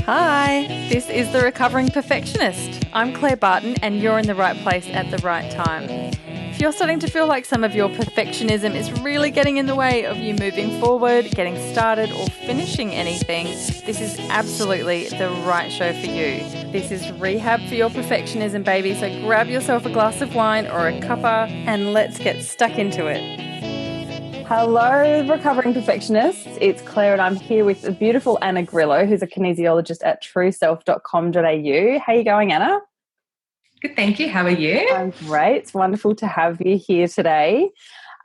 Hi, this is The Recovering Perfectionist. I'm Claire Barton and you're in the right place at the right time. If you're starting to feel like some of your perfectionism is really getting in the way of you moving forward, getting started or finishing anything, this is absolutely the right show for you. This is rehab for your perfectionism, baby, so grab yourself a glass of wine or a cuppa and let's get stuck into it. Hello, Recovering Perfectionists. It's Claire and I'm here with the beautiful Anna Grillo, who's a kinesiologist at trueself.com.au. How are you going, Anna? Good, thank you. How are you? I'm great. It's wonderful to have you here today.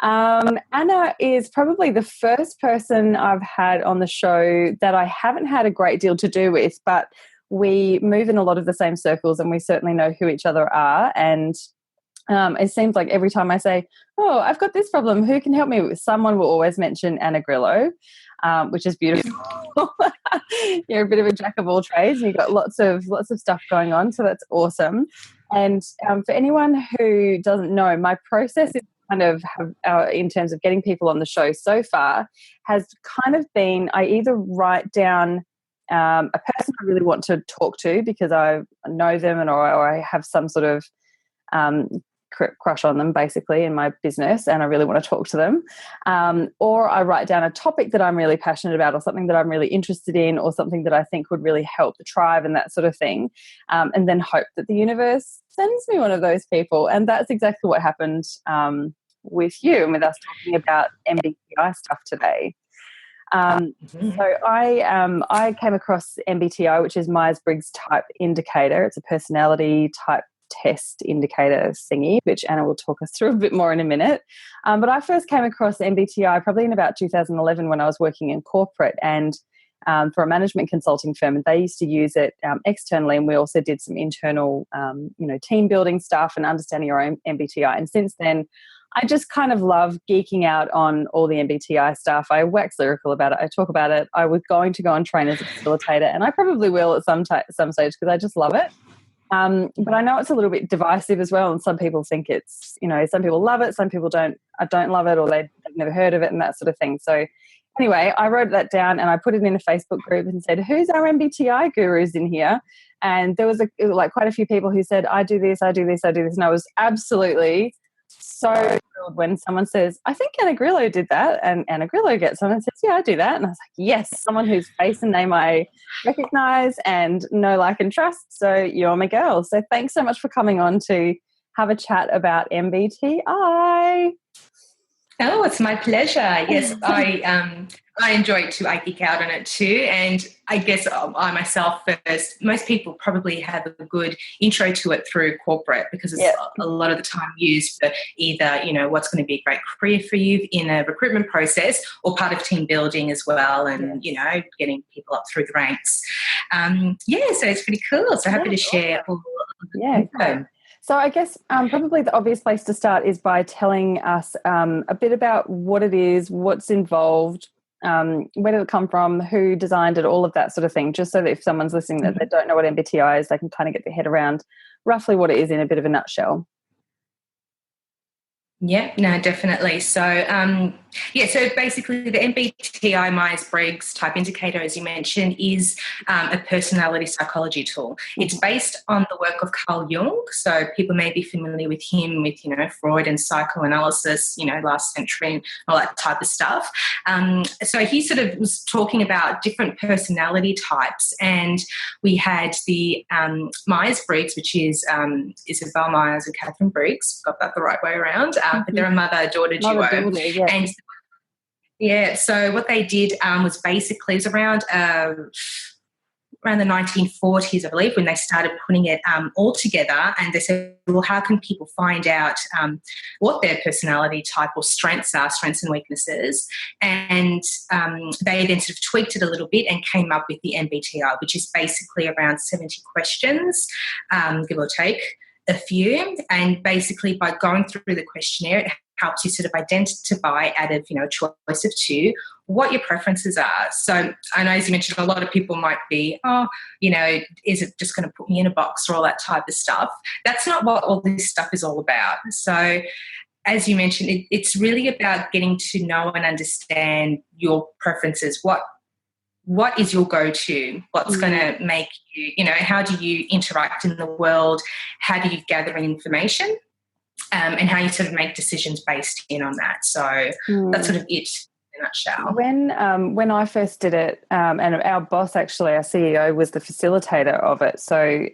Anna is probably the first person I've had on the show that I haven't had a great deal to do with, but we move in a lot of the same circles and we certainly know who each other are. And it seems like every time I say, oh, I've got this problem, who can help me? Someone will always mention Anna Grillo, which is beautiful. You're a bit of a jack of all trades and you've got lots of stuff going on, so that's awesome. And for anyone who doesn't know, my process is kind of in terms of getting people on the show so far has kind of been I either write down a person I really want to talk to because I know them or I have some sort of crush on them basically in my business and I really want to talk to them, or I write down a topic that I'm really passionate about or something that I'm really interested in or something that I think would really help the tribe and that sort of thing, and then hope that the universe sends me one of those people. And that's exactly what happened with you and with us talking about MBTI stuff today. So I came across MBTI, which is Myers Briggs Type Indicator. It's a personality type test indicator thingy, which Anna will talk us through a bit more in a minute. But I first came across MBTI probably in about 2011 when I was working in corporate and for a management consulting firm, and they used to use it externally, and we also did some internal, team building stuff and understanding our own MBTI. And since then, I just kind of love geeking out on all the MBTI stuff. I wax lyrical about it. I talk about it. I was going to go and train as a facilitator, and I probably will at some stage because I just love it. But I know it's a little bit divisive as well, and some people think it's, some people love it, some people don't love it, or they've never heard of it and that sort of thing. So anyway, I wrote that down and I put it in a Facebook group and said, who's our MBTI gurus in here? And there was quite a few people who said, I do this, I do this, I do this. And I was absolutely so thrilled when someone says, I think Anna Grillo did that, and Anna Grillo gets on and says, yeah, I do that. And I was like, yes, someone whose face and name I recognise and know, like and trust. So you're my girl. So thanks so much for coming on to have a chat about MBTI. Oh, it's my pleasure. Yes, I enjoy it too. I geek out on it too. And I guess I myself first, most people probably have a good intro to it through corporate because it's a lot of the time used for either, what's going to be a great career for you in a recruitment process or part of team building as well and, getting people up through the ranks. So it's pretty cool. So happy to share all the info. So I guess probably the obvious place to start is by telling us a bit about what it is, what's involved, where did it come from, who designed it, all of that sort of thing, just so that if someone's listening that they don't know what MBTI is, they can kind of get their head around roughly what it is in a bit of a nutshell. Yeah, no, definitely. So, so basically the MBTI Myers Briggs Type Indicator, as you mentioned, is a personality psychology tool. It's based on the work of Carl Jung. So people may be familiar with him with, Freud and psychoanalysis, last century and all that type of stuff. So he sort of was talking about different personality types, and we had the Myers Briggs, which is Isabel Myers and Catherine Briggs, got that the right way around. But they're a mother-daughter duo. And so what they did was basically, it was around the 1940s, I believe, when they started putting it all together, and they said, well, how can people find out what their personality type or strengths are, strengths and weaknesses? And they then sort of tweaked it a little bit and came up with the MBTI, which is basically around 70 questions, give or take a few. And basically by going through the questionnaire, it helps you sort of identify out of, a choice of two, what your preferences are. So I know, as you mentioned, a lot of people might be, is it just going to put me in a box or all that type of stuff? That's not what all this stuff is all about. So as you mentioned, it's really about getting to know and understand your preferences, what what is your go-to? What's going to make you, you know, how do you interact in the world? How do you gather information? And how you sort of make decisions based in on that. So that's sort of it in a nutshell. When I first did it, and our boss, actually, our CEO, was the facilitator of it. So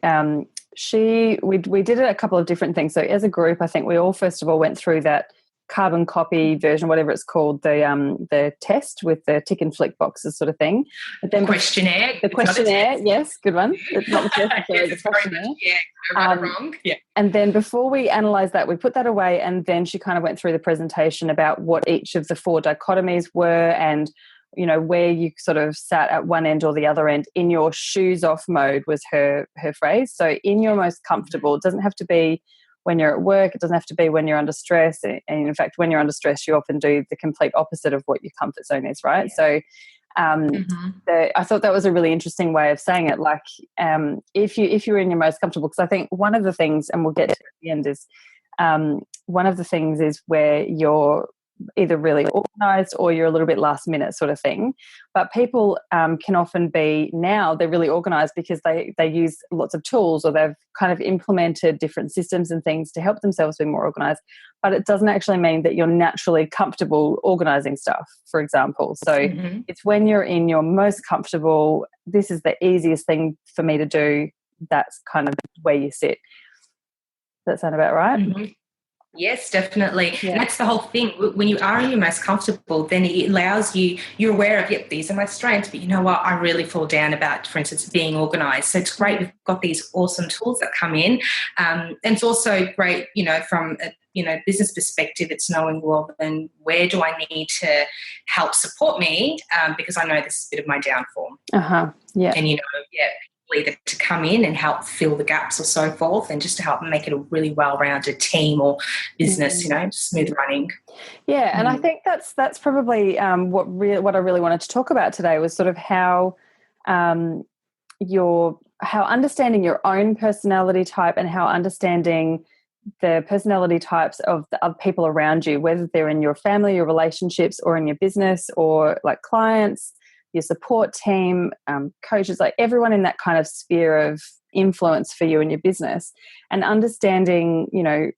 we did it a couple of different things. So as a group, I think we all first of all went through that carbon copy version, whatever it's called, the test with the tick and flick boxes sort of thing. But then questionnaire. The questionnaire, yes, good one. It's not the test, sorry, the questionnaire. Yeah, right or wrong. Yeah. And then before we analysed that, we put that away, and then she kind of went through the presentation about what each of the 4 dichotomies were, and you know where you sort of sat at one end or the other end in your shoes off mode was her phrase. So in your most comfortable, it doesn't have to be when you're at work, it doesn't have to be when you're under stress. And in fact, when you're under stress, you often do the complete opposite of what your comfort zone is, right? Yeah. So I thought that was a really interesting way of saying it. Like if you're in your most comfortable, because I think one of the things, and we'll get to it at the end, is one of the things is where you're either really organised or you're a little bit last minute sort of thing. But people can often be, now they're really organised because they use lots of tools, or they've kind of implemented different systems and things to help themselves be more organised. But it doesn't actually mean that you're naturally comfortable organising stuff, for example. So it's when you're in your most comfortable, this is the easiest thing for me to do, that's kind of where you sit. Does that sound about right? Yes, definitely. Yeah. And that's the whole thing. When you are in your most comfortable, then it allows you, you're aware of, yep, these are my strengths, but you know what, I really fall down about, for instance, being organised. So it's great we've got these awesome tools that come in. And it's also great, you know, from a business perspective, it's knowing, well, then where do I need to help support me? Because I know this is a bit of my downfall. Yeah. And, you know, either to come in and help fill the gaps or so forth, and just to help make it a really well-rounded team or business, you know, smooth running. Yeah, and I think that's probably what I really wanted to talk about today was sort of how understanding your own personality type and how understanding the personality types of people around you, whether they're in your family, your relationships, or in your business, or like clients, your support team, coaches, like everyone in that kind of sphere of influence for you and your business, and understanding, you know,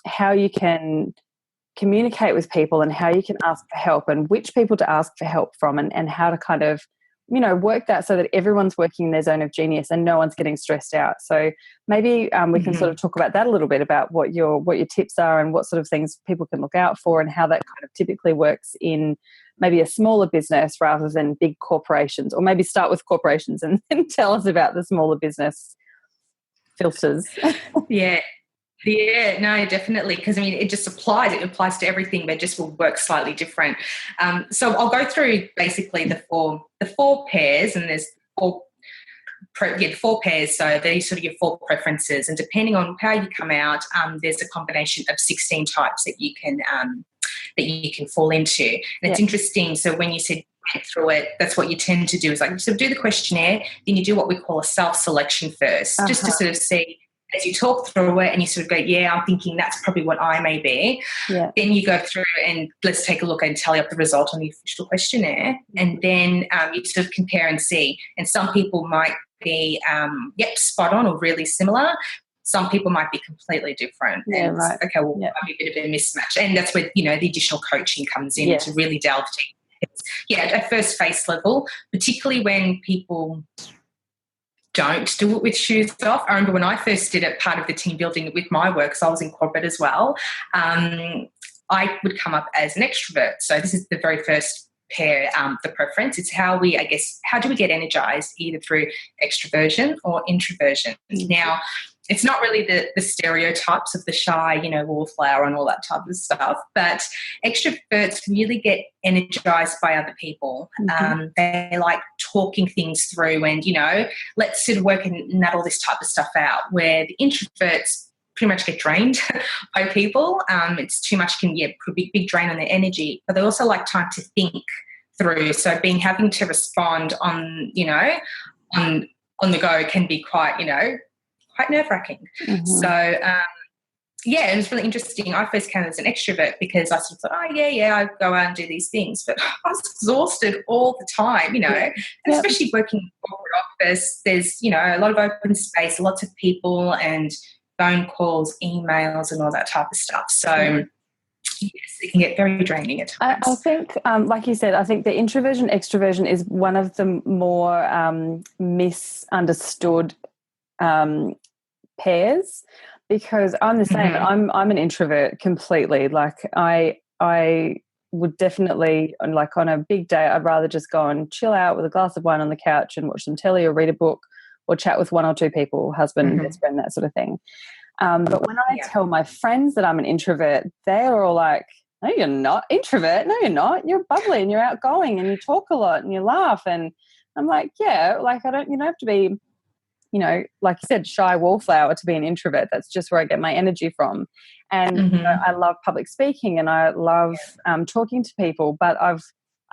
how you can communicate with people and how you can ask for help and which people to ask for help from, and how to kind of, you know, work that so that everyone's working in their zone of genius and no one's getting stressed out. So maybe we can sort of talk about that a little bit, about what your tips are and what sort of things people can look out for, and how that kind of typically works in maybe a smaller business rather than big corporations, or maybe start with corporations and then tell us about the smaller business filters. Yeah, no, definitely. Because I mean, it applies to everything, but just will work slightly different. So I'll go through basically the four pairs, and there's four pairs. So these sort of your 4 preferences, and depending on how you come out, there's a combination of 16 types that you can fall into. And it's interesting. So when you said through it, that's what you tend to do, is like you sort of do the questionnaire, then you do what we call a self-selection first, just to sort of see, as you talk through it and you sort of go, yeah, I'm thinking that's probably what I may be. Yeah. Then you go through and let's take a look and tally up the result on the official questionnaire. And then you sort of compare and see. And some people might be, spot on or really similar. Some people might be completely different. Yeah, and right. Okay, well, might be a bit of a mismatch. And that's where, you know, the additional coaching comes in to really delve deep. At first face level, particularly when people don't do it with shoes off. I remember when I first did it, part of the team building with my work, so I was in corporate as well, I would come up as an extrovert. So this is the very first pair, the preference. It's how do we get energized, either through extroversion or introversion. Now, it's not really the stereotypes of the shy, you know, wallflower and all that type of stuff, but extroverts really get energized by other people. They like talking things through and, you know, let's sort of work and nut all this type of stuff out, where the introverts pretty much get drained by people. It's too much, put a big drain on their energy, but they also like time to think through. So having to respond on the go can be quite nerve-wracking. So, yeah, it was really interesting. I first came as an extrovert because I sort of thought, oh, yeah, I go out and do these things. But I was exhausted all the time, you know, and especially working in a corporate office, there's, you know, a lot of open space, lots of people and phone calls, emails and all that type of stuff. So, yes, it can get very draining at times. I think, like you said, I think the introversion-extroversion is one of the more misunderstood pairs, because I'm the same. I'm an introvert completely. Like I would definitely, like on a big day, I'd rather just go and chill out with a glass of wine on the couch and watch some telly or read a book or chat with one or two people, husband, best friend, that sort of thing. But when I tell my friends that I'm an introvert, they're all like, no, you're not introvert. No, you're not. You're bubbly and you're outgoing and you talk a lot and you laugh. And I'm like, yeah, like you don't have to be, you know, like you said, shy wallflower to be an introvert. That's just where I get my energy from. And you know, I love public speaking and I love talking to people, but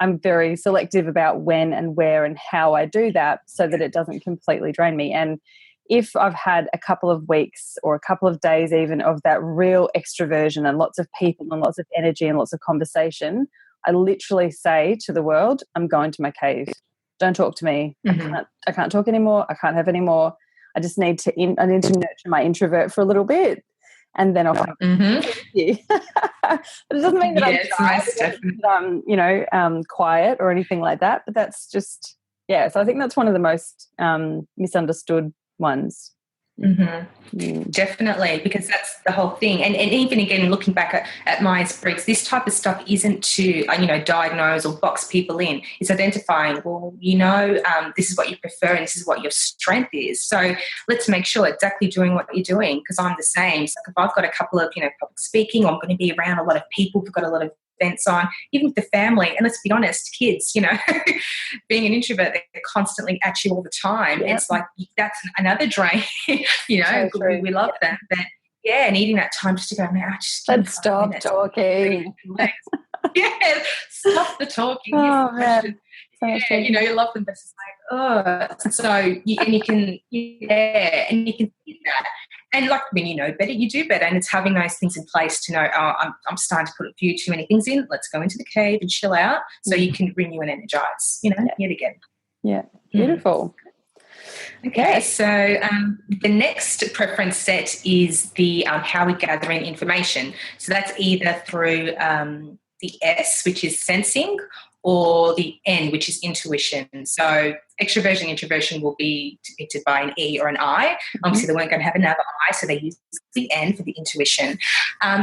I'm very selective about when and where and how I do that so that it doesn't completely drain me. And if I've had a couple of weeks or a couple of days even of that real extroversion and lots of people and lots of energy and lots of conversation, I literally say to the world, I'm going to my cave. Don't talk to me. I can't talk anymore. I can't have any more. I just need to nurture my introvert for a little bit, and then I'll come to you. But it doesn't mean that I'm shy, that I'm, you know, quiet or anything like that. But that's just, yeah. So I think that's one of the most misunderstood ones. Definitely, because that's the whole thing. And even again, looking back at Myers Briggs, this type of stuff isn't to, you know, diagnose or box people in. It's identifying, well, you know, this is what you prefer and this is what your strength is. So let's make sure exactly doing what you're doing, because I'm the same. So if I've got a couple of, you know, public speaking, I'm going to be around a lot of people, we've got a lot of events on, even with the family. And let's be honest, kids, you know, being an introvert, they're constantly at you all the time. It's like, that's another drain, you know, so we love that. But yeah, needing that time just to go, man, let's stop talking. Stop the talking. Oh, man. Yeah, you know, you love them, but it's like, oh, so you can see that. And like when you know better, you do better. And it's having those things in place to know, oh, I'm starting to put a few too many things in. Let's go into the cave and chill out so you can renew and energize, you know, yet again. Yeah, beautiful. Okay, so the next preference set is the how we gather in information. So that's either through the S, which is sensing, or the N, which is intuition. So extroversion, introversion will be depicted by an E or an I. Obviously, they weren't going to have another I, so they use the N for the intuition.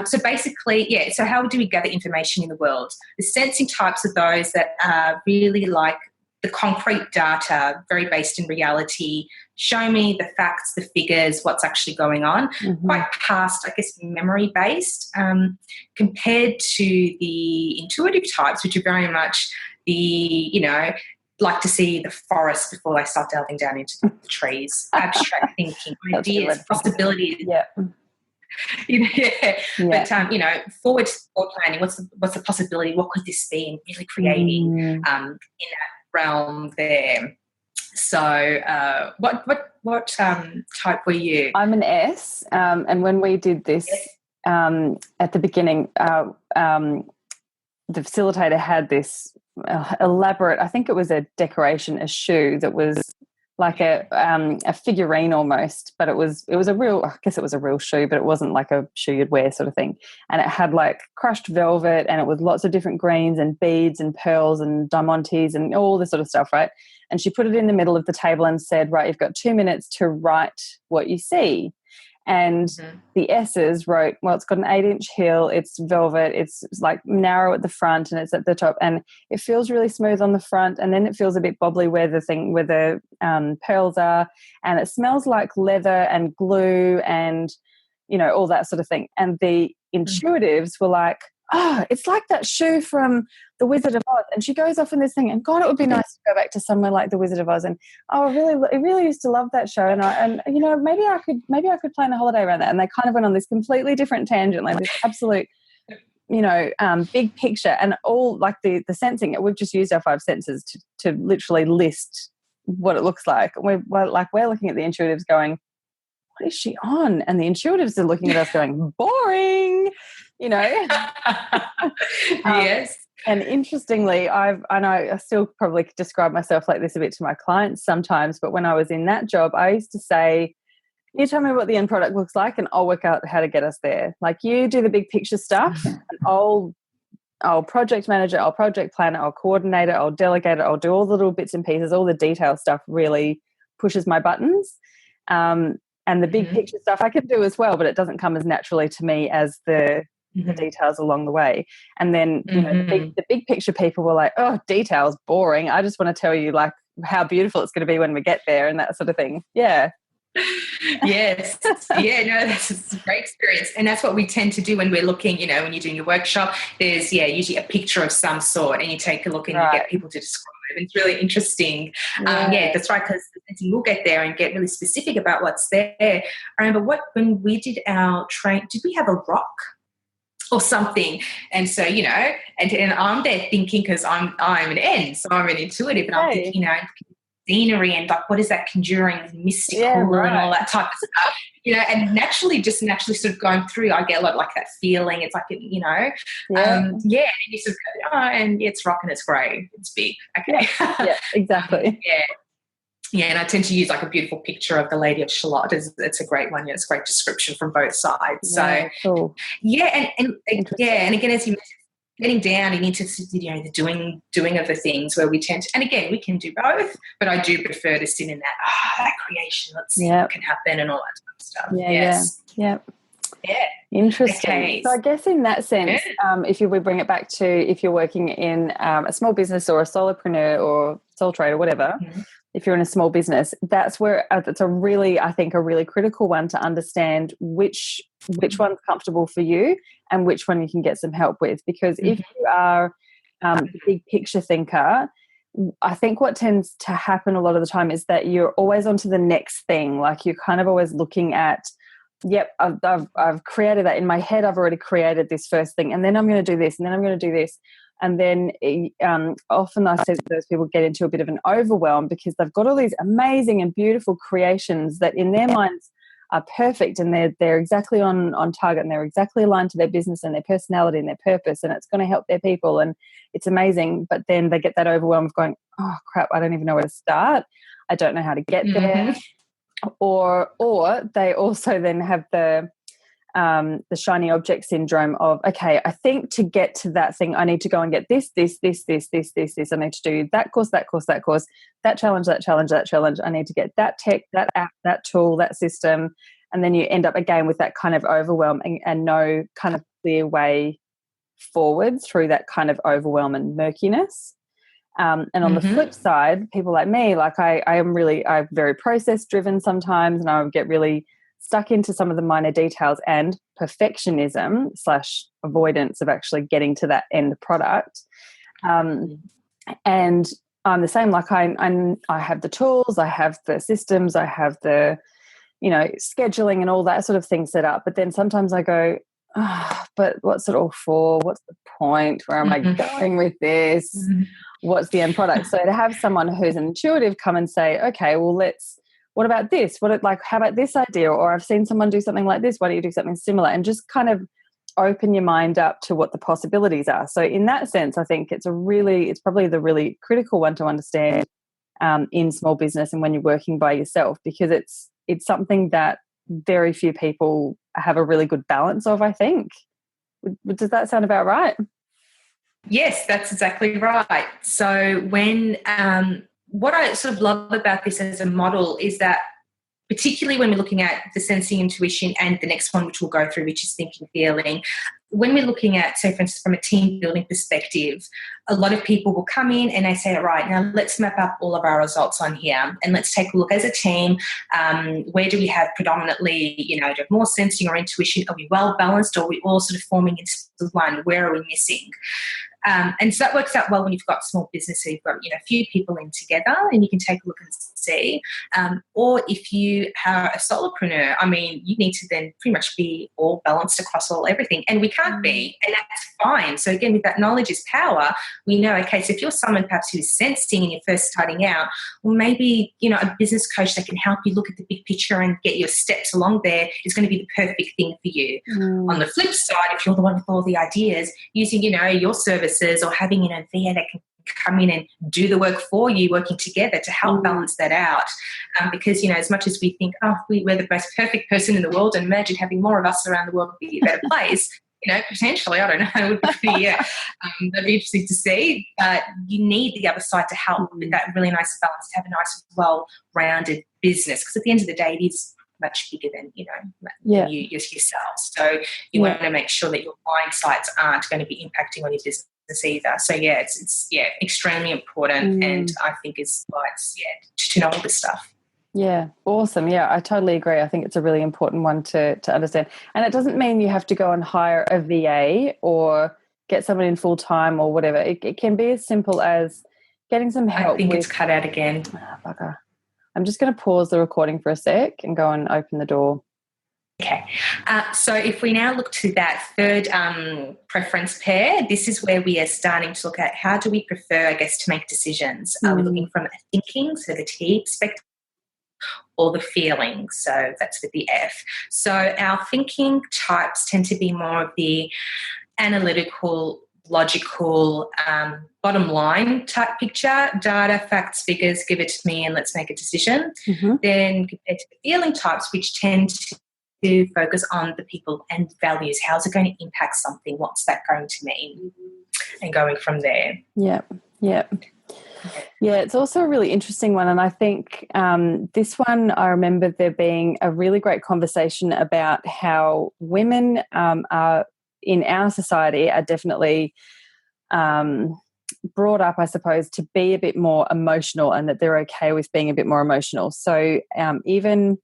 So basically, so how do we gather information in the world? The sensing types are those that are really like the concrete data, very based in reality. Show me the facts, the figures, what's actually going on. Quite past, I guess, memory-based, compared to the intuitive types, which are very much the, you know, like to see the forest before they start delving down into the trees. Abstract thinking, ideas, possibilities. But you know, forward planning. What's the possibility? What could this be? And really creating in that realm there. So, what type were you? I'm an S, and when we did this at the beginning, the facilitator had this elaborate, I think it was a decoration, a shoe that was like a figurine almost, but it was a real, I guess it was a real shoe, but it wasn't like a shoe you'd wear sort of thing. And it had like crushed velvet, and it was lots of different greens and beads and pearls and diamantes and all this sort of stuff, right? And she put it in the middle of the table and said, right, you've got 2 minutes to write what you see. And the S's wrote, well, it's got an 8-inch heel, it's velvet, it's like narrow at the front and it's at the top, and it feels really smooth on the front, and then it feels a bit bobbly where the pearls are, and it smells like leather and glue and, you know, all that sort of thing. And the intuitives were like, oh, it's like that shoe from The Wizard of Oz. And she goes off in this thing, and God, it would be nice to go back to somewhere like The Wizard of Oz. And I really used to love that show. And you know, maybe I could plan a holiday around that. And they kind of went on this completely different tangent, like this absolute, you know, big picture, and all like the sensing. We've just used our 5 senses to literally list what it looks like. We're looking at the intuitives going, what is she on? And the intuitives are looking at us going, boring, you know. Yes. And interestingly, I know I still probably describe myself like this a bit to my clients sometimes, but when I was in that job, I used to say, you tell me what the end product looks like and I'll work out how to get us there. Like, you do the big picture stuff and I'll project manage it, I'll project plan it, I'll coordinate it, I'll delegate it, I'll do all the little bits and pieces, all the detail stuff really pushes my buttons. And the big picture stuff I can do as well, but it doesn't come as naturally to me as the details along the way. And then, you know, the big picture people were like, oh, details, boring. I just want to tell you like how beautiful it's going to be when we get there and that sort of thing. Yeah. Yes. Yeah, no, that's a great experience. And that's what we tend to do when we're looking, you know, when you're doing your workshop, there's, usually a picture of some sort and you take a look and you get people to describe. It's really interesting. That's right, because we'll get there and get really specific about what's there. I remember when we did our train, did we have a rock or something? And so, you know, and I'm there thinking, because I'm an N, so I'm an intuitive, and I'm thinking, you know, scenery and like what is that conjuring mystical and all that type of stuff, you know, and naturally sort of going through, I get a lot like that feeling. It's like, you know, and you sort of go, and it's rock and it's grey, it's big, okay. Yeah, exactly. Yeah, and I tend to use like a beautiful picture of the Lady of Shalott. It's a great one. Yeah, it's a great description from both sides. Yeah, so cool. and again, as you mentioned, getting down and into, you know, the doing of the things where we tend to, and again, we can do both, but I do prefer to sit in that creation. Let's see what can happen and all that kind of stuff. Yeah. Interesting. Okay. So I guess in that sense, if we bring it back to if you're working in a small business or a solopreneur or sole trader, whatever, if you're in a small business, that's where it's a really critical one to understand which one's comfortable for you and which one you can get some help with. Because if you are a big picture thinker, I think what tends to happen a lot of the time is that you're always on to the next thing. Like, you're kind of always looking at, I've created that in my head. I've already created this first thing, and then I'm going to do this, and then I'm going to do this. And then often I see those people get into a bit of an overwhelm because they've got all these amazing and beautiful creations that in their minds are perfect, and they're exactly on target, and they're exactly aligned to their business and their personality and their purpose, and it's going to help their people, and it's amazing. But then they get that overwhelm of going, oh crap, I don't even know where to start. I don't know how to get there. Or they also then have the shiny object syndrome of, okay, I think to get to that thing, I need to go and get this. I need to do that course, that challenge. I need to get that tech, that app, that tool, that system. And then you end up again with that kind of overwhelm and no kind of clear way forward through that kind of overwhelm and murkiness. And on the flip side, people like me, like I'm very process driven sometimes, and I would get really stuck into some of the minor details and perfectionism / avoidance of actually getting to that end product. And I'm the same. Like I have the tools, I have the systems, I have the, you know, scheduling and all that sort of thing set up. But then sometimes I go, but what's it all for? What's the point? Where am I going with this? What's the end product? So to have someone who's an intuitive come and say, okay, well, what about this? How about this idea? Or I've seen someone do something like this. Why don't you do something similar? And just kind of open your mind up to what the possibilities are. So in that sense, I think it's probably the really critical one to understand in small business and when you're working by yourself, because it's something that very few people have a really good balance of, I think. Does that sound about right? Yes, that's exactly right. So when what I sort of love about this as a model is that, particularly when we're looking at the sensing, intuition, and the next one, which we'll go through, which is thinking, feeling, when we're looking at, say, for instance, from a team building perspective, a lot of people will come in and they say, right, now let's map up all of our results on here and let's take a look as a team. Where do we have predominantly, you know, do we have more sensing or intuition? Are we well balanced, or are we all sort of forming into one? Where are we missing? And so that works out well when you've got small business, so you've got, you know, a few people in together, and you can take a look and see. Or if you are a solopreneur, I mean, you need to then pretty much be all balanced across everything. And we can't be, and that's fine. So again, with that knowledge is power, we know, okay, so if you're someone perhaps who's sensing and you're first starting out, well, maybe, a business coach that can help you look at the big picture and get your steps along there is going to be the perfect thing for you. On the flip side, if you're the one with all the ideas, using, your services or having, VA that can come in and do the work for you, working together to help balance that out. Because, as much as we think, we're the most perfect person in the world and imagine having more of us around the world would be a better place, potentially, I don't know, it would be pretty, that'd be interesting to see. But you need the other side to help with that really nice balance, to have a nice, well-rounded business. Because at the end of the day, it is much bigger than, than you yourself. So you want to make sure that your blind sites aren't going to be impacting on your business either. So it's extremely important, and I think is why it's to know all this stuff. Yeah, awesome. Yeah, I totally agree. I think it's a really important one to understand. And it doesn't mean you have to go and hire a VA or get someone in full time or whatever. It can be as simple as getting some help. I think it's cut out again. Bugger. I'm just going to pause the recording for a sec and go and open the door. Okay. So if we now look to that third preference pair, this is where we are starting to look at how do we prefer, I guess, to make decisions. Are we looking from a thinking, so the T perspective, or the feeling? So that's with the F. So our thinking types tend to be more of the analytical, logical, bottom line type picture, data, facts, figures, give it to me and let's make a decision. Then compared to the feeling types, which tend to focus on the people and values. How's it going to impact something? What's that going to mean? And going from there. Yeah, it's also a really interesting one. And I think this one, I remember there being a really great conversation about how women are in our society are definitely brought up, I suppose, to be a bit more emotional, and that they're okay with being a bit more emotional. So even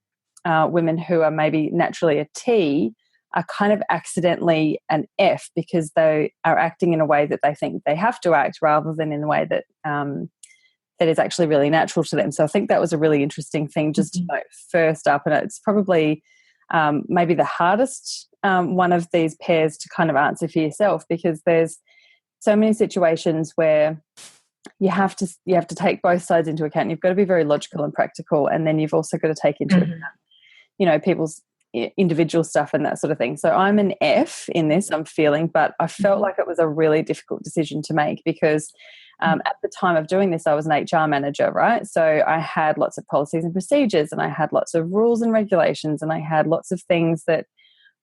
women who are maybe naturally a T are kind of accidentally an F because they are acting in a way that they think they have to act rather than in a way that that is actually really natural to them. So I think that was a really interesting thing just to note first up, and it's probably maybe the hardest one of these pairs to kind of answer for yourself, because there's so many situations where you have to take both sides into account. You've got to be very logical and practical, and then you've also got to take into account, people's individual stuff and that sort of thing. So I'm an F in this, I'm feeling, but I felt like it was a really difficult decision to make because at the time of doing this, I was an HR manager, right? So I had lots of policies and procedures, and I had lots of rules and regulations, and I had lots of things that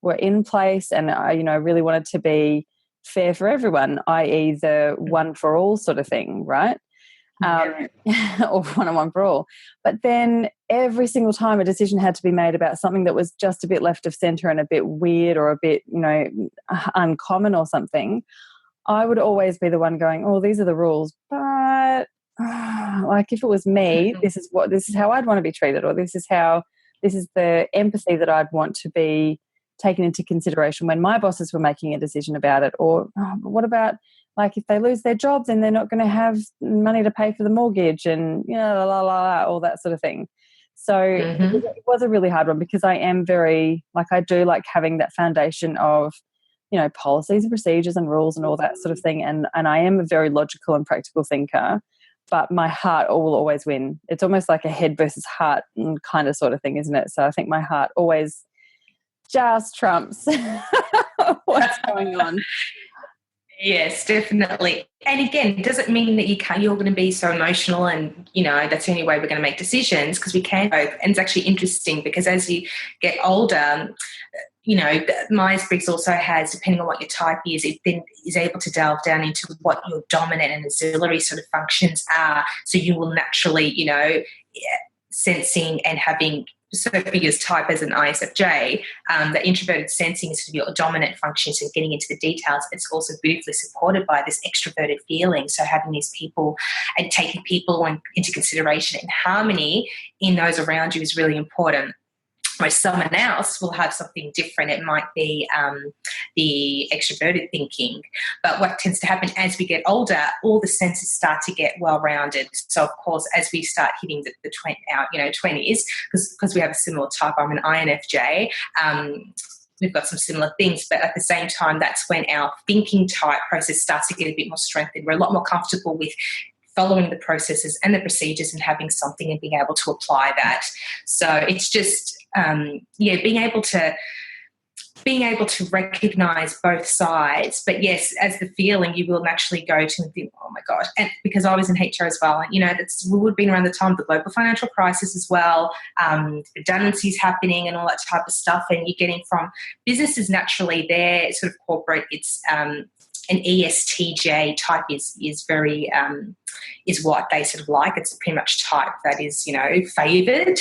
were in place, and I, really wanted to be fair for everyone, i.e. the one for all sort of thing, right? Or one and one for all. But then every single time a decision had to be made about something that was just a bit left of centre and a bit weird or a bit, uncommon or something, I would always be the one going, oh, these are the rules, but like if it was me, this is how I'd want to be treated, or this is the empathy that I'd want to be taken into consideration when my bosses were making a decision about it. Or what about, like, if they lose their job, then they're not going to have money to pay for the mortgage and, all that sort of thing. So it was a really hard one because I am I do like having that foundation of, policies and procedures and rules and all that sort of thing. And I am a very logical and practical thinker, but my heart will always win. It's almost like a head versus heart kind of sort of thing, isn't it? So I think my heart always just trumps what's going on. Yes, definitely. And again, it doesn't mean that you're going to be so emotional and, that's the only way we're going to make decisions, because we can both. And it's actually interesting because as you get older, Myers Briggs also has, depending on what your type is, it then is able to delve down into what your dominant and auxiliary sort of functions are. So you will naturally, sensing and having, so for your type as an ISFJ, the introverted sensing is sort of your dominant functions and getting into the details. It's also beautifully supported by this extroverted feeling. So having these people and taking people into consideration and harmony in those around you is really important. Where someone else will have something different. It might be the extroverted thinking. But what tends to happen as we get older, all the senses start to get well-rounded. So, of course, as we start hitting our 20s, because we have a similar type, I'm an INFJ, we've got some similar things, but at the same time, that's when our thinking type process starts to get a bit more strengthened. We're a lot more comfortable with following the processes and the procedures and having something and being able to apply that. So it's just, being able to recognize both sides. But yes, as the feeling, you will naturally go to and think, oh my gosh. And because I was in HR as well, we would have been around the time of the global financial crisis as well, redundancies happening and all that type of stuff. And you're getting from businesses naturally, they're sort of corporate, it's an ESTJ type is very is what they sort of like. It's pretty much type that is, favoured.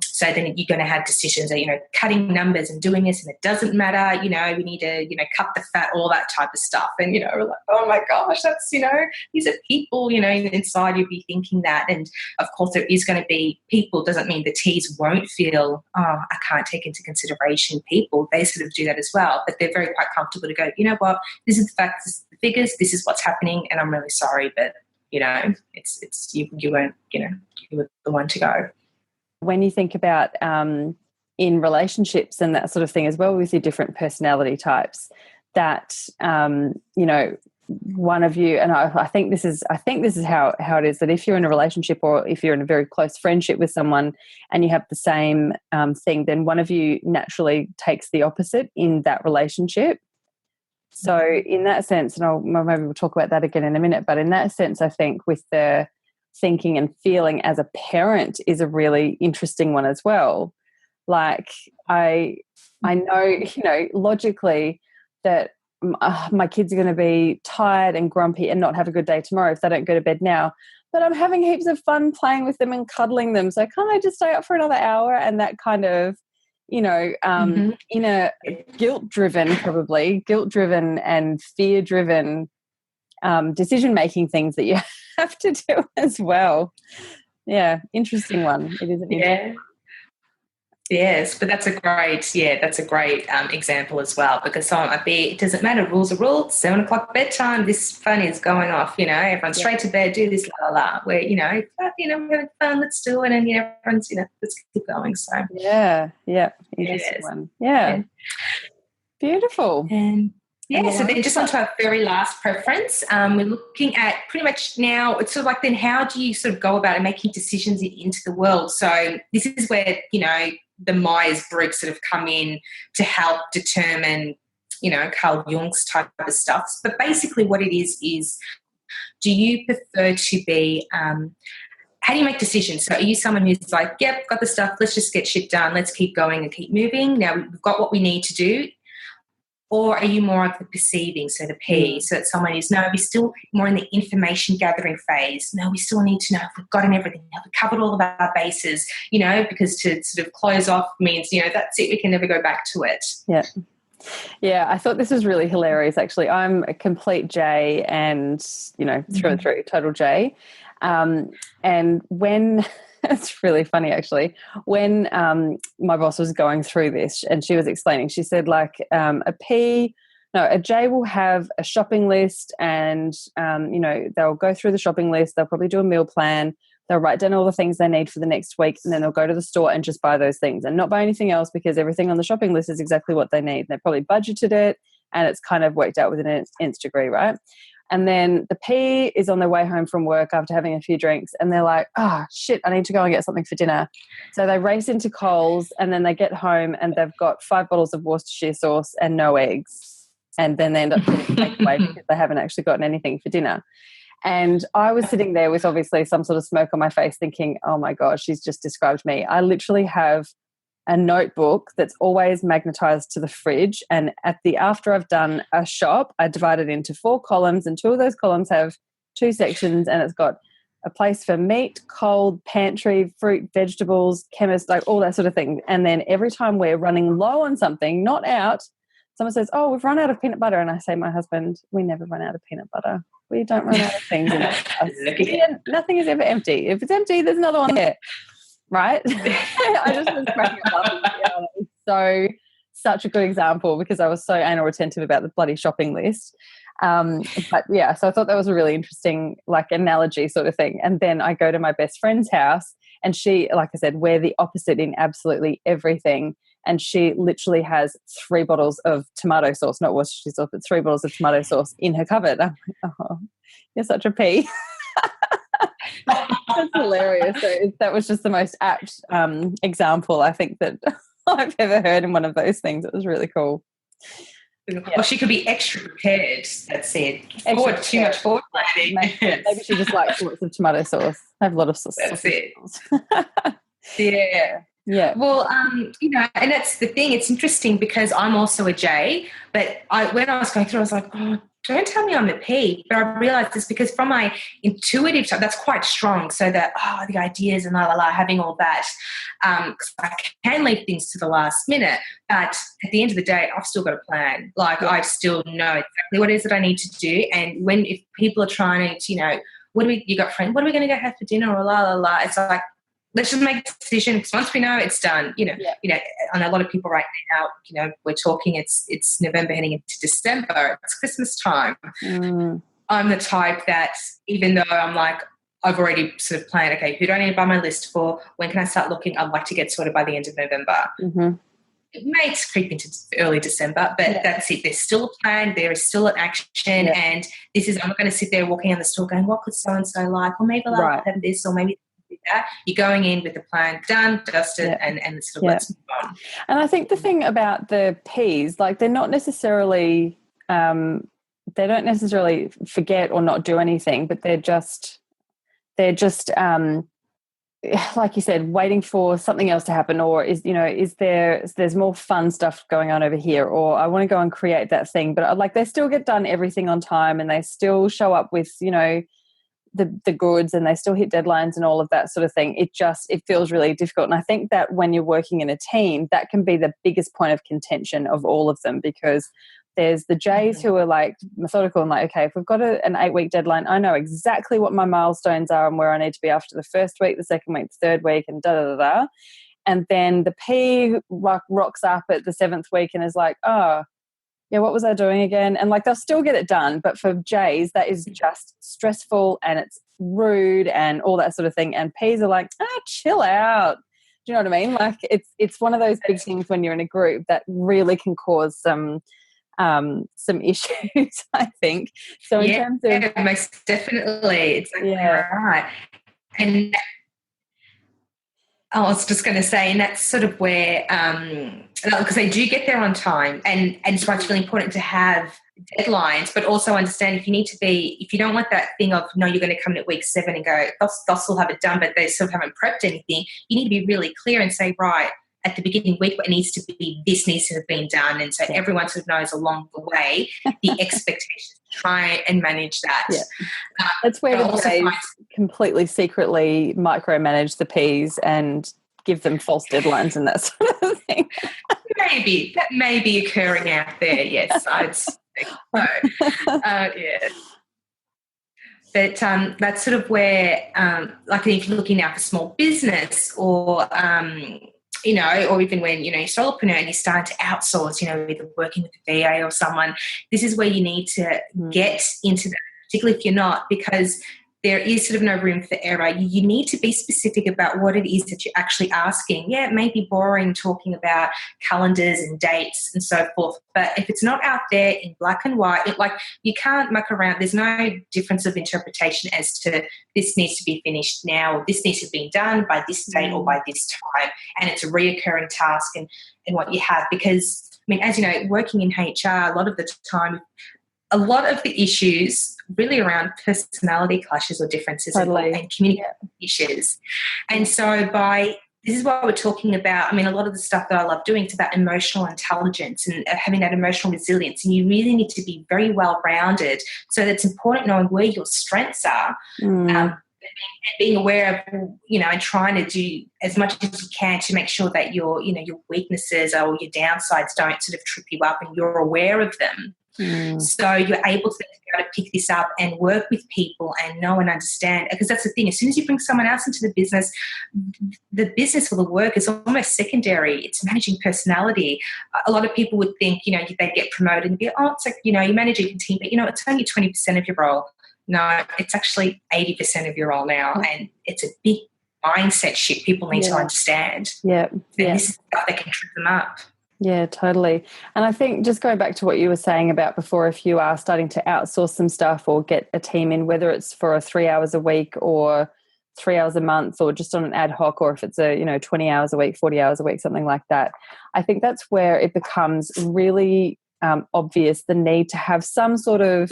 So then you're going to have decisions that, cutting numbers and doing this, and it doesn't matter, we need to, cut the fat, all that type of stuff. And, we're like, oh my gosh, that's, these are people, inside you'd be thinking that. And of course there is going to be people, doesn't mean the T's won't feel, oh, I can't take into consideration people. They sort of do that as well, but they're very quite comfortable to go, you know what, this is the facts, this is the figures, this is what's happening, and I'm really sorry, but it's you weren't, you were the one to go. When you think about in relationships and that sort of thing as well, with your different personality types, that one of you, and I think this is how it is, that if you're in a relationship or if you're in a very close friendship with someone and you have the same thing, then one of you naturally takes the opposite in that relationship. So in that sense, and maybe we'll talk about that again in a minute, but in that sense, I think with the thinking and feeling as a parent is a really interesting one as well. Like I know, logically that my kids are going to be tired and grumpy and not have a good day tomorrow if they don't go to bed now, but I'm having heaps of fun playing with them and cuddling them. So can't I just stay up for another hour? And that kind of, in a guilt-driven and fear-driven decision-making things that you have to do as well. Yeah, interesting one. It is an interesting one. Yes, but that's a great example as well, because someone might be, it doesn't matter, rules are rules, 7 o'clock bedtime, this fun is going off, everyone's straight to bed, do this, la la la, where, we're having fun, let's do it, and, everyone's, let's keep going, so. Yeah, interesting one. Yeah. Beautiful. And so then just onto our very last preference, we're looking at pretty much now, it's sort of like then how do you sort of go about making decisions into the world? So this is where, the Myers Briggs sort of come in to help determine, Carl Jung's type of stuff. But basically what it is do you prefer to be, how do you make decisions? So are you someone who's like, yep, got the stuff, let's just get shit done, let's keep going and keep moving. Now we've got what we need to do. Or are you more of the perceiving, so the P? So it's someone who's, no, we're still more in the information gathering phase. No, we still need to know if we've gotten everything, have we covered all of our bases, because to sort of close off means, that's it, we can never go back to it. Yeah. Yeah, I thought this was really hilarious, actually. I'm a complete J and, through and through, total J. And when... It's really funny, actually. When my boss was going through this and she was explaining, she said, like, a J will have a shopping list and, they'll go through the shopping list. They'll probably do a meal plan. They'll write down all the things they need for the next week, and then they'll go to the store and just buy those things and not buy anything else, because everything on the shopping list is exactly what they need. They probably budgeted it and it's kind of worked out within an nth degree, right? And then the P is on their way home from work after having a few drinks, and they're like, oh, shit, I need to go and get something for dinner. So they race into Coles, and then they get home and they've got 5 bottles of Worcestershire sauce and no eggs. And then they end up getting takeaway because they haven't actually gotten anything for dinner. And I was sitting there with obviously some sort of smoke on my face thinking, oh my gosh, she's just described me. I literally have a notebook that's always magnetized to the fridge, and after I've done a shop, I divide it into 4 columns, and 2 of those columns have 2 sections, and it's got a place for meat, cold, pantry, fruit, vegetables, chemist, like all that sort of thing. And then every time we're running low on something, not out, someone says, oh, we've run out of peanut butter, and I say, my husband, we never run out of peanut butter. We don't run out of things in our house. Nothing is ever empty. If it's empty, there's another one there. right? I just was cracking up laughing. Yeah, that was such a good example because I was so anal retentive about the bloody shopping list. But yeah, so I thought that was a really interesting like analogy sort of thing. And then I go to my best friend's house and she, like I said, we're the opposite in absolutely everything. And she literally has 3 bottles of tomato sauce, not Worcestershire sauce, but 3 bottles of tomato sauce in her cupboard. I'm like, oh, you're such a pea. That's hilarious. So that was just the most apt example I think that I've ever heard in one of those things. It was really cool. Yeah. Well, she could be extra prepared, that's it. Too much forward planning. Maybe she just likes lots of tomato sauce. I have a lot of sauce. That's it. Yeah. Yeah. Well, and that's the thing. It's interesting because I'm also a J, but when I was going through, I was like, oh, don't tell me I'm a P. But I realised it's because from my intuitive type, that's quite strong. So that, the ideas and having all that, because I can leave things to the last minute. But at the end of the day, I've still got a plan. Like I still know exactly what it is that I need to do. And if people are trying to, you got friends, what are we going to go have for dinner or it's like, let's just make a decision because once we know it's done, and a lot of people right now, we're talking, it's November heading into December, it's Christmas time. I'm the type that even though I'm like, I've already sort of planned, okay, who do I need to buy my list for? When can I start looking? I'd like to get sorted by the end of November. Mm-hmm. It may creep into early December, but that's it. There's still a plan. There is still an action. And I'm not going to sit there walking on the store going, what could so-and-so like? Or maybe I'll have this or maybe that. You're going in with the plan done, dusted, and sort of let's move on. And I think the thing about the P's, like they don't necessarily forget or not do anything, but they're just like you said, waiting for something else to happen, or there's more fun stuff going on over here, or I want to go and create that thing, but like they still get done everything on time and they still show up with the goods and they still hit deadlines and all of that sort of thing. It feels really difficult. And I think that when you're working in a team, that can be the biggest point of contention of all of them, because there's the J's who are like methodical and like, okay, if we've got an 8-week deadline, I know exactly what my milestones are and where I need to be after the first week, the second week, the third week, and da-da-da-da. And then the P rocks up at the 7th week and is like, oh, yeah, what was I doing again? And like they'll still get it done, but for J's that is just stressful and it's rude and all that sort of thing. And P's are like, chill out. Do you know what I mean? Like it's one of those big things when you're in a group that really can cause some issues, I think. So in terms of most definitely, exactly right. And I was just going to say, and that's sort of where, because they do get there on time, and it's why it's really important to have deadlines, but also understand if you don't want that thing of, no, you're going to come in at week 7 and go, they'll still have it done, but they sort of haven't prepped anything. You need to be really clear and say, right, at the beginning week, what needs to be, this needs to have been done. And so everyone sort of knows along the way the expectations. Try and manage that. Yeah. That's where the J's completely secretly micromanage the P's and give them false deadlines and that sort of thing. Maybe. That may be occurring out there, yes. I'd think so. Yeah. But that's sort of where, like if you're looking now for small business or or even when, you're solopreneur and you're starting to outsource, either working with a VA or someone, this is where you need to get into that, particularly if you're not, because there is sort of no room for error. You need to be specific about what it is that you're actually asking. Yeah, it may be boring talking about calendars and dates and so forth, but if it's not out there in black and white, you can't muck around. There's no difference of interpretation as to this needs to be finished now or this needs to be done by this date or by this time, and it's a reoccurring task and what you have. Because, as you know, working in HR, a lot of the time, a lot of the issues really around personality clashes or differences and communication issues. And so this is what we're talking about. A lot of the stuff that I love doing, it's about emotional intelligence and having that emotional resilience. And you really need to be very well-rounded. So it's important knowing where your strengths are, and being aware of, and trying to do as much as you can to make sure that your weaknesses or your downsides don't sort of trip you up and you're aware of them. So you're able to be able to pick this up and work with people and know and understand. Because that's the thing, as soon as you bring someone else into the business or the work is almost secondary. It's managing personality. A lot of people would think, they get promoted and be, it's like, you're managing a team, but, it's only 20% of your role. No, it's actually 80% of your role now. And it's a big mindset shift people need to understand. Yeah. And this is stuff that can trip them up. Yeah, totally. And I think just going back to what you were saying about before, if you are starting to outsource some stuff or get a team in, whether it's for 3 hours a week or 3 hours a month or just on an ad hoc, or if it's 20 hours a week, 40 hours a week, something like that, I think that's where it becomes really obvious the need to have some sort of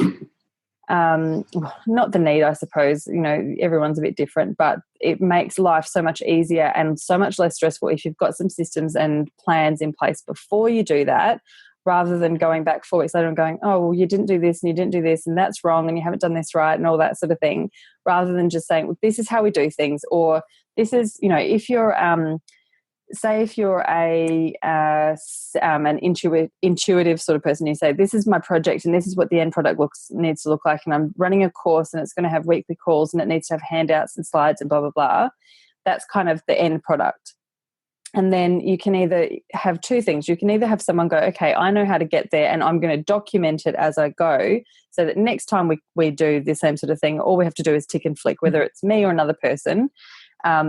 not the need, I suppose, everyone's a bit different, but it makes life so much easier and so much less stressful if you've got some systems and plans in place before you do that, rather than going back 4 weeks later and going, oh, well, you didn't do this and you didn't do this and that's wrong and you haven't done this right and all that sort of thing, rather than just saying, well, this is how we do things. Or this is, if you're say if you're an intuitive sort of person, you say, this is my project and this is what the end product needs to look like, and I'm running a course and it's going to have weekly calls and it needs to have handouts and slides and blah, blah, blah. That's kind of the end product. And then you can either have two things. You can either have someone go, okay, I know how to get there and I'm going to document it as I go, so that next time we do the same sort of thing, all we have to do is tick and flick, whether it's me or another person.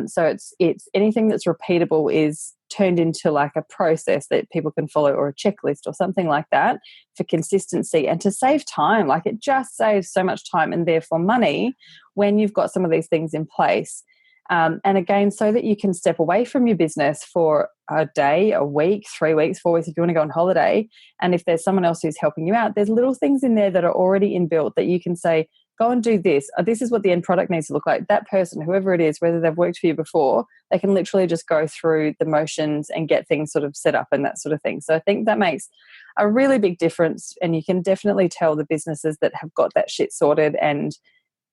So it's anything that's repeatable is turned into like a process that people can follow, or a checklist or something like that, for consistency and to save time. Like, it just saves so much time and therefore money when you've got some of these things in place. And again, so that you can step away from your business for a day, a week, 3 weeks, 4 weeks, if you want to go on holiday. And if there's someone else who's helping you out, there's little things in there that are already inbuilt that you can say, go and do this. This is what the end product needs to look like. That person, whoever it is, whether they've worked for you before, they can literally just go through the motions and get things sort of set up and that sort of thing. So I think that makes a really big difference. And you can definitely tell the businesses that have got that shit sorted and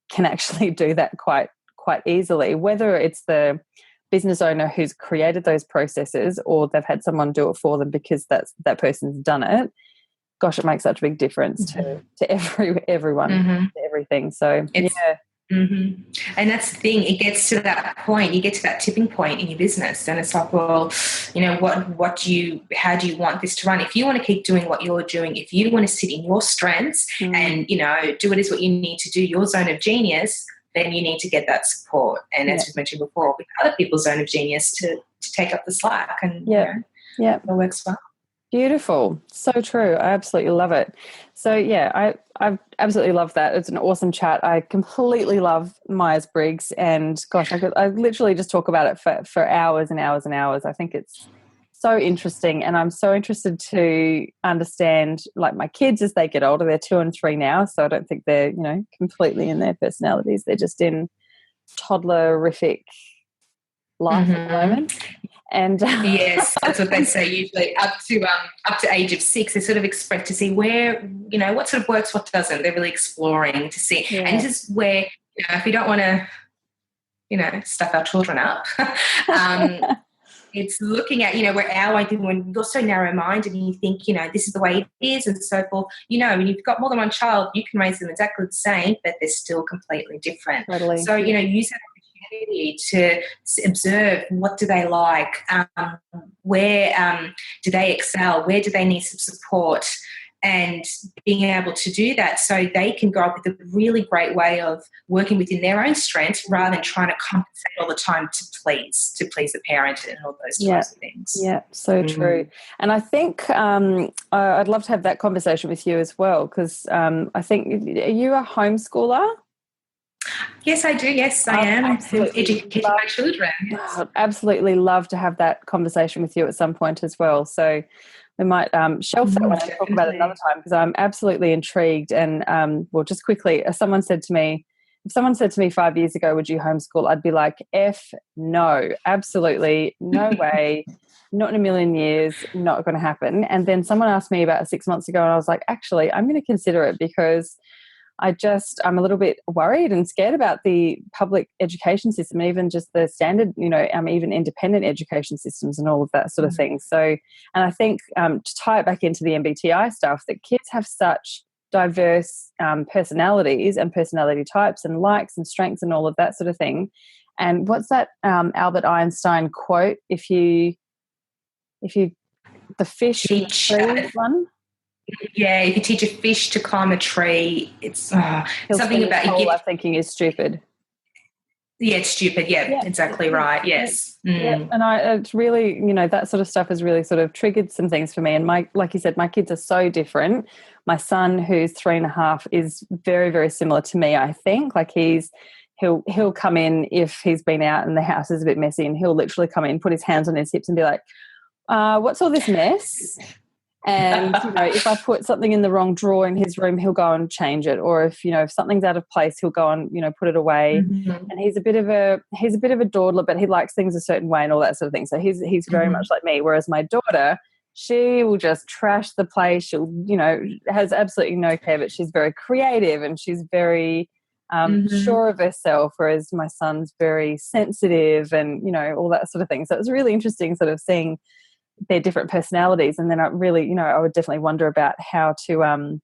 can actually do that quite easily, whether it's the business owner who's created those processes or they've had someone do it for them because that person's done it. Gosh, it makes such a big difference to everyone, to everything. So and that's the thing. It gets to that point. You get to that tipping point in your business, and it's like, well, how do you want this to run? If you want to keep doing what you're doing, if you want to sit in your strengths and do what is what you need to do, your zone of genius, then you need to get that support. And as we've mentioned before, with other people's zone of genius to take up the slack, and it works well. Beautiful. So true. I absolutely love it. So I absolutely love that. It's an awesome chat. I completely love Myers Briggs, and gosh, I literally just talk about it for hours and hours and hours. I think it's so interesting, and I'm so interested to understand, like, my kids as they get older. They're 2 and 3 now, so I don't think they're completely in their personalities. They're just in toddlerific life at the moment. And yes, that's what they say usually. Up to age of 6, they sort of expect to see where what sort of works, what doesn't. They're really exploring to see, and this is where if we don't want to stuff our children up, it's looking at where our idea, when you're so narrow-minded and you think this is the way it is and so forth. When you've got more than one child, you can raise them exactly the same, but they're still completely different. Totally. So use that to observe, what do they like, where do they excel, where do they need some support, and being able to do that so they can grow up with a really great way of working within their own strengths rather than trying to compensate all the time to please the parent and all those types of things. Yeah, so true. And I think I'd love to have that conversation with you as well, because I think, are you a homeschooler? Yes, I do. Yes, I am. Educating my children. Yes. I'd absolutely love to have that conversation with you at some point as well. So we might shelf that one and talk about it another time, because I'm absolutely intrigued. And just quickly, if someone said to me 5 years ago, would you homeschool? I'd be like, F no, absolutely no way, not in a million years, not going to happen. And then someone asked me about 6 months ago, and I was like, actually, I'm going to consider it, because I'm a little bit worried and scared about the public education system, even just the standard, even independent education systems and all of that sort of thing. So, and I think to tie it back into the MBTI stuff, that kids have such diverse personalities and personality types and likes and strengths and all of that sort of thing. And what's that Albert Einstein quote? If you the fish tree one. Yeah, if you teach a fish to climb a tree, it's something about whole life thinking is stupid. Yeah, it's stupid. Yeah, exactly right. Yes. Yeah. And it's really, that sort of stuff has really sort of triggered some things for me. And like you said, my kids are so different. My son, who's 3.5, is very, very similar to me, I think. Like he'll come in if he's been out and the house is a bit messy, and he'll literally come in, put his hands on his hips and be like, what's all this mess? And, if I put something in the wrong drawer in his room, he'll go and change it. Or if something's out of place, he'll go and, put it away. Mm-hmm. And he's a bit of a dawdler, but he likes things a certain way and all that sort of thing. So he's very much like me. Whereas my daughter, she will just trash the place. She'll, has absolutely no care, but she's very creative and she's very sure of herself. Whereas my son's very sensitive and, all that sort of thing. So it was really interesting sort of seeing their different personalities. And then I would definitely wonder about how to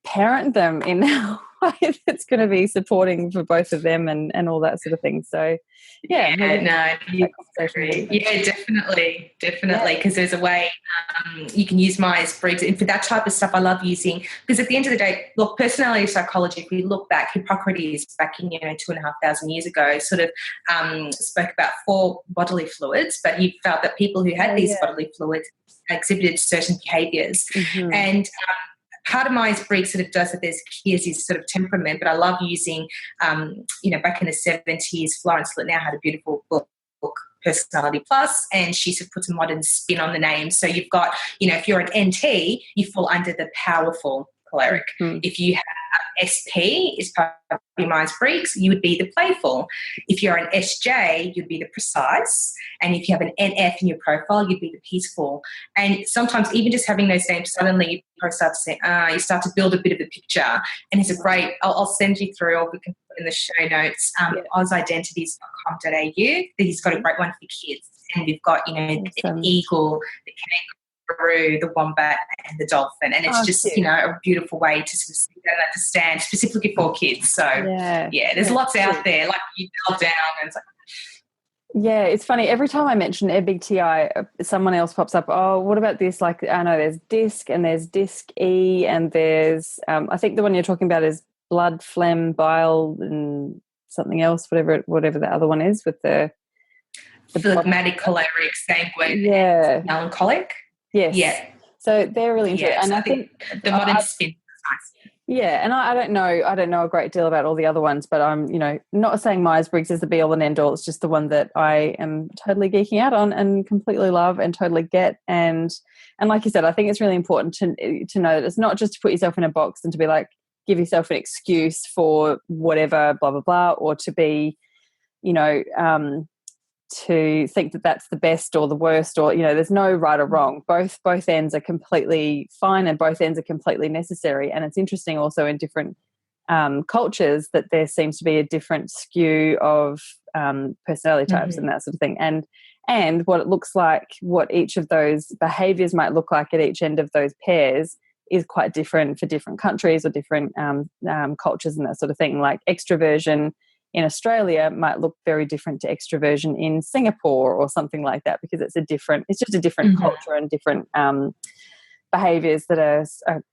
parent them in a way that's going to be supporting for both of them and all that sort of thing. So definitely, because there's a way you can use Myers Briggs, and for that type of stuff I love using, because at the end of the day, look, personality psychology, if we look back, Hippocrates back in 2,500 years ago sort of spoke about 4 bodily fluids, but he felt that people who had these bodily fluids exhibited certain behaviours. And part of Myers-Briggs sort of does that. There's his sort of temperament, but I love using, back in the 70s, Florence Littner had a beautiful book, Personality Plus, and she sort of puts a modern spin on the name. So you've got, if you're an NT, you fall under the powerful choleric. If you have SP, is part of your Myers-Briggs, you would be the playful. If you're an SJ, you'd be the precise. And if you have an NF in your profile, you'd be the peaceful. And sometimes even just having those names, suddenly you start to say, you start to build a bit of a picture. And it's a great, I'll send you through, or we can put in the show notes, ozidentities.com.au. He's got a great one for kids. And we've got, an eagle, the kangaroo, the wombat, and the dolphin. And it's just, cute. A beautiful way to sort of see and understand, specifically for kids. So, there's lots out there. Like you delve down and it's like, yeah, it's funny. Every time I mention MBTI, someone else pops up. Oh, what about this? Like, I know there's DISC and there's DISC E and there's, I think the one you're talking about is blood, phlegm, bile, and something else, whatever the other one is with the phlegmatic, choleric, sanguine, and melancholic. Yes. Yeah. So they're really interesting. And I think the modern spin is nice. Yeah, and I don't know a great deal about all the other ones, but I'm, not saying Myers-Briggs is the be-all and end-all. It's just the one that I am totally geeking out on and completely love and totally get. And like you said, I think it's really important to know that it's not just to put yourself in a box and to be like, give yourself an excuse for whatever, blah, blah, blah, or to be, to think that that's the best or the worst, or there's no right or wrong. Both ends are completely fine and both ends are completely necessary. And it's interesting also in different cultures that there seems to be a different skew of personality types and that sort of thing, and what it looks like, what each of those behaviours might look like at each end of those pairs is quite different for different countries or different cultures and that sort of thing. Like extroversion in Australia might look very different to extroversion in Singapore or something like that, because it's just a different culture and different behaviours that are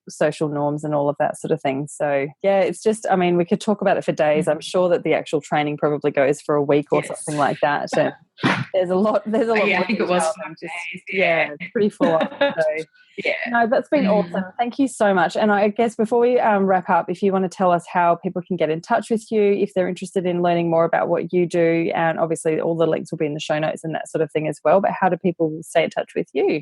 social norms and all of that sort of thing. So it's just, we could talk about it for days. I'm sure that the actual training probably goes for a week or something like that. So there's a lot. I think it was 5 days. It's pretty full on. So no, that's been awesome. Thank you so much. And I guess before we wrap up, if you want to tell us how people can get in touch with you, if they're interested in learning more about what you do, and obviously all the links will be in the show notes and that sort of thing as well, but how do people stay in touch with you?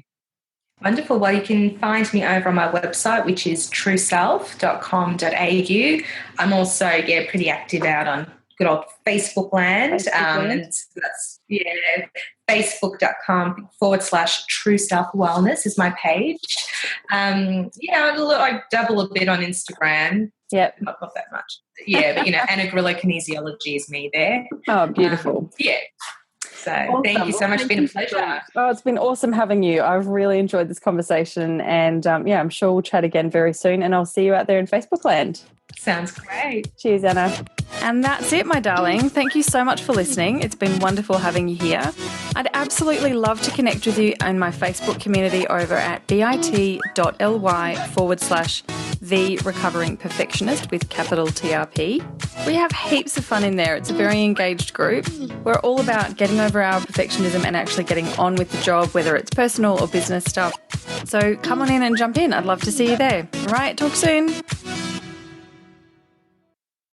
Wonderful. Well, you can find me over on my website, which is trueself.com.au. I'm also, pretty active out on good old Facebook land. Land. And that's, facebook.com/True Self Wellness is my page. I dabble a bit on Instagram. Yep. Not that much. Yeah, but, Anna Grillo Kinesiology is me there. Oh, beautiful. So thank you so much. It's been a pleasure. Oh, it's been awesome having you. I've really enjoyed this conversation, and I'm sure we'll chat again very soon, and I'll see you out there in Facebook land. Sounds great. Cheers, Anna. And that's it, my darling. Thank you so much for listening. It's been wonderful having you here. I'd absolutely love to connect with you in my Facebook community over at bit.ly/The Recovering Perfectionist with capital TRP. We have heaps of fun in there. It's a very engaged group. We're all about getting over our perfectionism and actually getting on with the job, whether it's personal or business stuff. So come on in and jump in. I'd love to see you there. All right, talk soon.